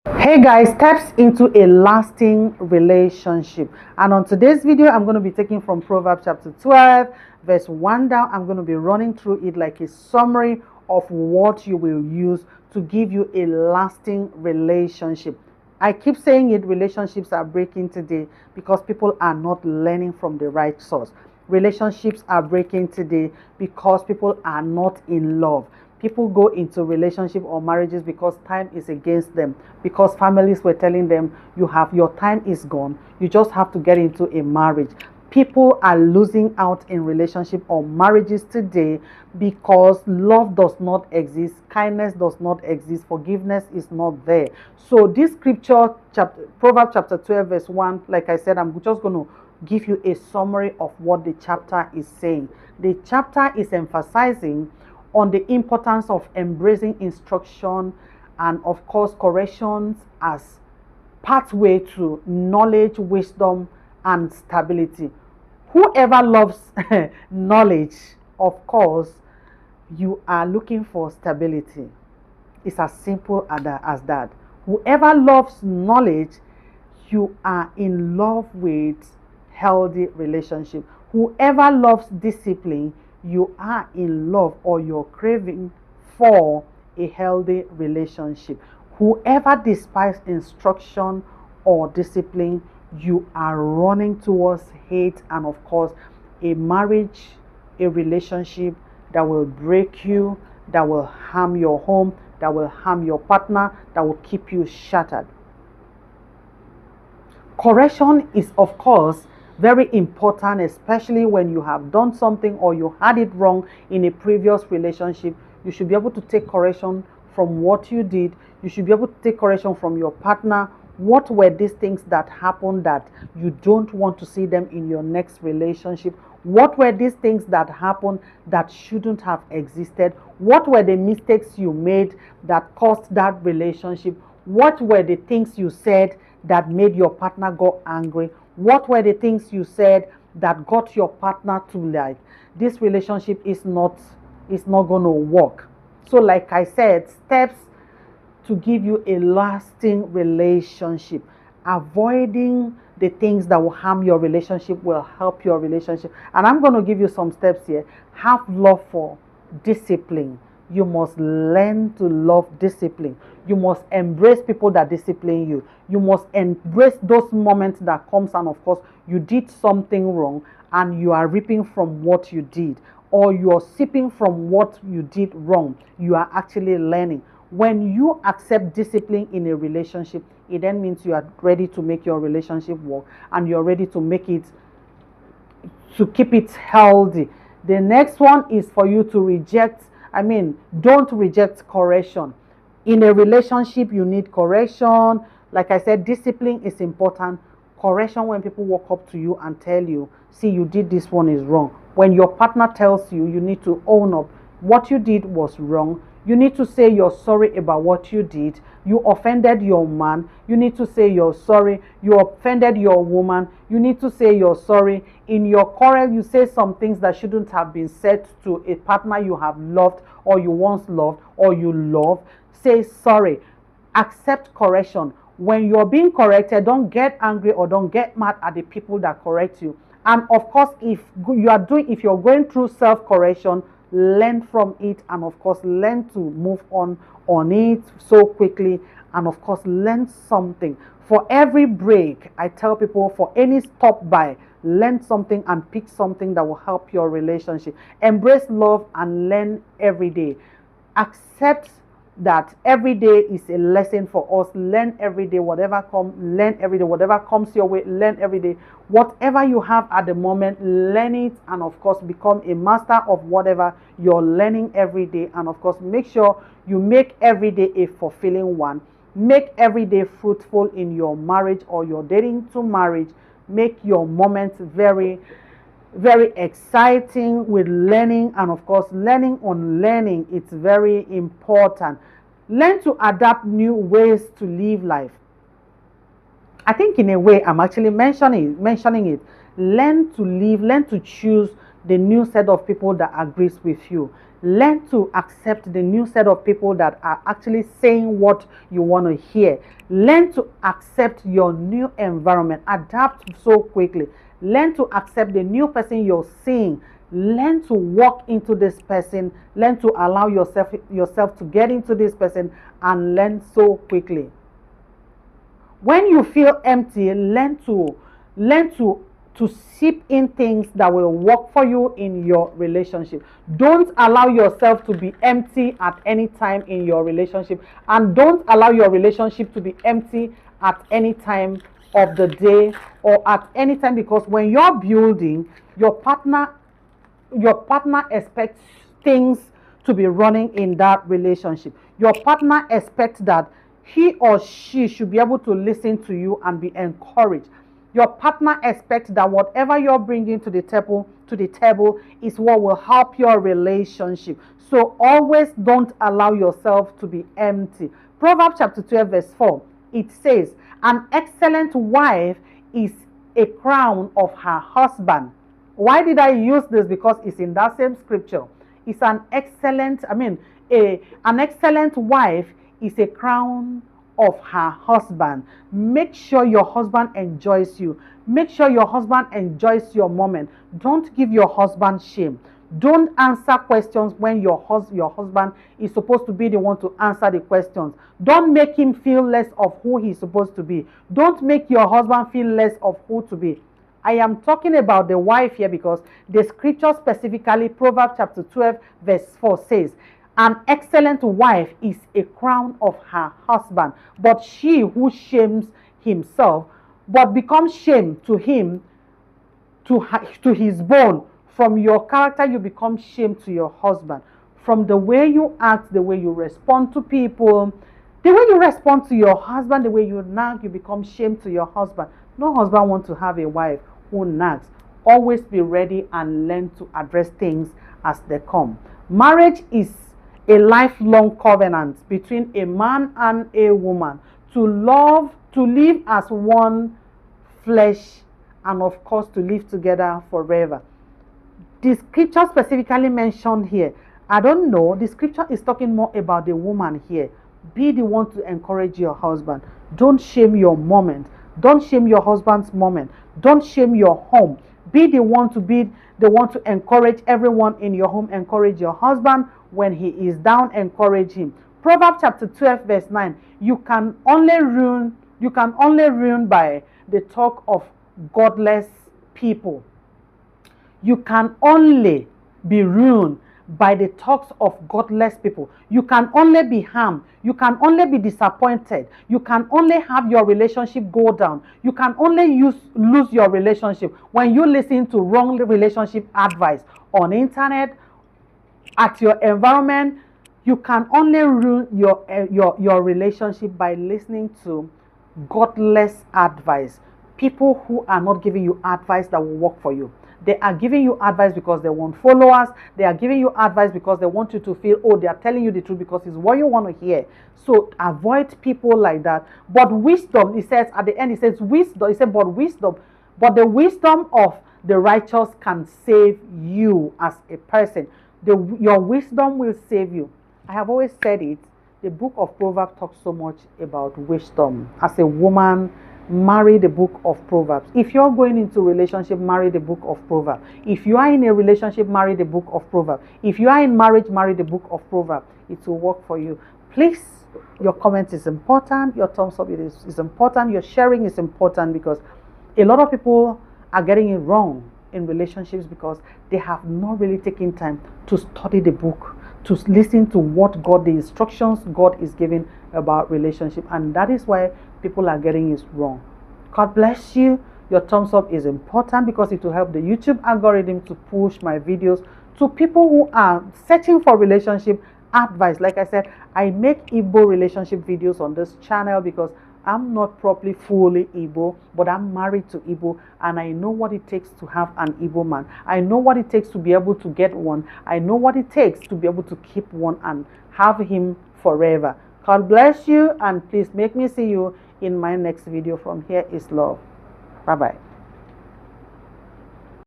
Hey guys, steps into a lasting relationship. And on today's video, I'm going to be taking from Proverbs chapter 12, verse 1 down. I'm going to be running through it like a summary of what you will use to give you a lasting relationship. I keep saying it, relationships are breaking today because people are not learning from the right source. Relationships are breaking today because people are not in love. People go into relationship or marriages because time is against them, because families were telling them your time is gone, you just have to get into a marriage. People are losing out in relationship or marriages today because love does not exist, kindness does not exist, forgiveness is not there. So this scripture, Proverbs chapter 12 verse 1, like I said, I'm just going to give you a summary of what the chapter is saying. The chapter is emphasizing on the importance of embracing instruction and of course corrections as pathway to knowledge, wisdom, and stability. Whoever loves knowledge, of course, you are looking for stability. It's as simple as that. Whoever loves knowledge, you are in love with healthy relationship. Whoever loves discipline, you are in love or you're craving for a healthy relationship. Whoever despises instruction or discipline, you are running towards hate and of course a marriage, a relationship that will break you, that will harm your home, that will harm your partner, that will keep you shattered. Correction is of course very important, especially when you have done something or you had it wrong in a previous relationship. You should be able to take correction from what you did. You should be able to take correction from your partner. What were these things that happened that you don't want to see them in your next relationship? What were these things that happened that shouldn't have existed? What were the mistakes you made that caused that relationship? What were the things you said that made your partner go angry? What were the things you said that got your partner to like, this relationship is not going to work? So like I said, steps to give you a lasting relationship. Avoiding the things that will harm your relationship will help your relationship. And I'm going to give you some steps here. Have love for discipline. You must learn to love discipline. You must embrace people that discipline you. You must embrace those moments that comes and of course you did something wrong and you are reaping from what you did, or you are sipping from what you did wrong. You are actually learning. When you accept discipline in a relationship, it then means you are ready to make your relationship work and you're ready to make it, to keep it healthy. The next one is for you to don't reject correction. In a relationship, you need correction. Like I said, discipline is important. Correction, when people walk up to you and tell you, see, you did this one is wrong. When your partner tells you, you need to own up. What you did was wrong. You need to say you're sorry about what you did. You offended your man. You need to say you're sorry. You offended your woman. You need to say you're sorry. In your quarrel, you say some things that shouldn't have been said to a partner you have loved or you once loved or you love. Say sorry. Accept correction. When you're being corrected, don't get angry or don't get mad at the people that correct you. And of course, if you're going through self-correction, learn from it and of course learn to move on it so quickly, and of course learn something. For every break, I tell people, for any stop by, learn something and pick something that will help your relationship. Embrace love and learn every day. Accept that every day is a lesson for us. Learn every day, whatever comes, learn every day, whatever comes your way, learn every day. Whatever you have at the moment, learn it, and of course become a master of whatever you're learning every day. And of course, make sure you make every day a fulfilling one. Make every day fruitful in your marriage or you're dating to marriage. Make your moments very exciting with learning, and of course learning on learning. It's very important. Learn to adapt new ways to live life. I think in a way I'm actually mentioning it. Learn to live, learn to choose the new set of people that agrees with you. Learn to accept the new set of people that are actually saying what you want to hear. Learn to accept your new environment. Adapt so quickly. Learn to accept the new person you're seeing. Learn to walk into this person. Learn to allow yourself to get into this person and learn so quickly. When you feel empty, learn to sip in things that will work for you in your relationship. Don't allow yourself to be empty at any time in your relationship, and don't allow your relationship to be empty at any time of the day or at any time, because when you're building, your partner expects things to be running in that relationship. Your partner expects that he or she should be able to listen to you and be encouraged. Your partner expects that whatever you're bringing to the table is what will help your relationship. So always don't allow yourself to be empty. Proverbs chapter 12 verse 4, it says, an excellent wife is a crown of her husband. Why did I use this? Because it's in that same scripture. It's an excellent wife is a crown of her husband. Make sure your husband enjoys you. Make sure your husband enjoys your moment. Don't give your husband shame. Don't answer questions when your husband is supposed to be the one to answer the questions. Don't make him feel less of who he's supposed to be. Don't make your husband feel less of who to be. I am talking about the wife here because the scripture specifically, Proverbs chapter 12 verse 4 says, an excellent wife is a crown of her husband, but she who shames himself, but becomes shame to him, to his bone. From your character, you become shame to your husband. From the way you act, the way you respond to people, the way you respond to your husband, the way you nag, you become shame to your husband. No husband wants to have a wife who nags. Always be ready and learn to address things as they come. Marriage is a lifelong covenant between a man and a woman to live as one flesh, and of course to live together forever. The scripture specifically mentioned here, I don't know, the scripture is talking more about the woman here. Be the one to encourage your husband. Don't shame your moment. Don't shame your husband's moment. Don't shame your home. Be the one to encourage everyone in your home. Encourage your husband. When he is down, encourage him. Proverbs chapter 12 verse 9. You can only ruin by the talk of godless people. You can only be ruined by the talks of godless people. You can only be harmed. You can only be disappointed. You can only have your relationship go down. You can only lose your relationship when you listen to wrong relationship advice on internet, at your environment. You can only ruin your relationship by listening to godless advice. People who are not giving you advice that will work for you. They are giving you advice because they want followers. They are giving you advice because they want you to feel, oh, they are telling you the truth because it's what you want to hear. So avoid people like that. But wisdom, it says at the end, it says wisdom. It says, but the wisdom of the righteous can save you as a person. Your wisdom will save you. I have always said it. The book of Proverbs talks so much about wisdom. As a woman, marry the book of Proverbs. If you're going into a relationship, marry the book of Proverbs. If you are in a relationship, marry the book of Proverbs. If you are in marriage, marry the book of Proverbs. It will work for you. Please, your comment is important. Your thumbs up is important. Your sharing is important, because a lot of people are getting it wrong in relationships because they have not really taken time to study the book, to listen to what the instructions God is giving about relationship, and that is why people are getting it wrong. God bless you. Your thumbs up is important because it will help the YouTube algorithm to push my videos to people who are searching for relationship advice. Like I said, I make Igbo relationship videos on this channel because I'm not properly fully Igbo, but I'm married to Igbo, and I know what it takes to have an Igbo man. I know what it takes to be able to get one. I know what it takes to be able to keep one and have him forever. God bless you, and please make me see you in my next video. From here is love. Bye-bye.